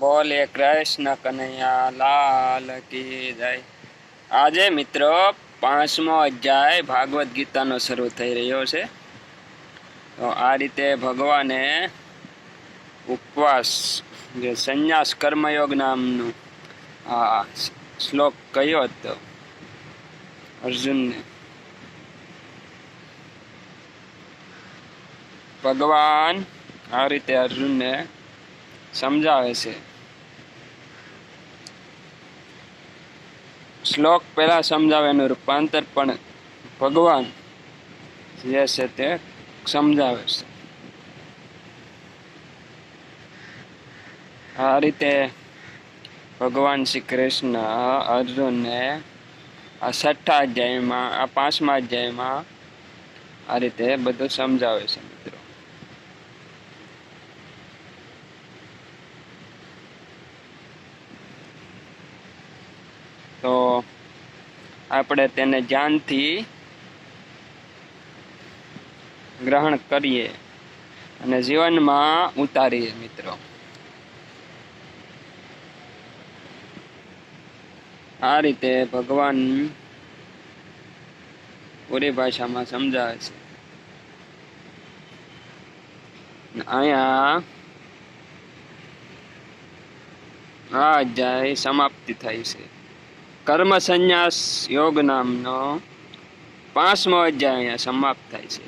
બોલે કૃષ્ણ કનૈયા લાલ કી જય। આજે મિત્રો 5મો અધ્યાય ભાગવત ગીતાનો શરૂ થઈ રહ્યો છે। તો આ રીતે ભગવાને ઉપવાસ જે સંન્યાસ કર્મયોગ નામનું આ શ્લોક કહ્યો હતો અર્જુનને। ભગવાન આ રીતે અર્જુનને સમજાવે છે। શ્લોક પહેલા સમજાવે એનું રૂપાંતર પણ ભગવાન જે છે તે સમજાવે છે। આ રીતે ભગવાન શ્રી કૃષ્ણ અર્જુનને આ 6ઠા અધ્યાયમાં આ 5મા અધ્યાયમાં આ રીતે બધું સમજાવે છે મિત્રો। તો આપણે તેને ધ્યાનથી ગ્રહણ કરીએ અને જીવનમાં ઉતારીએ મિત્રો। આ રીતે ભગવાન પૂરી ભાષામાં સમજાવે છે। અહીંયા આ અધ્યાય સમાપ્તિ થાય છે। કર્મ સંન્યાસ યોગ નામનો 5મો અધ્યાય અહીંયા સમાપ્ત થાય છે।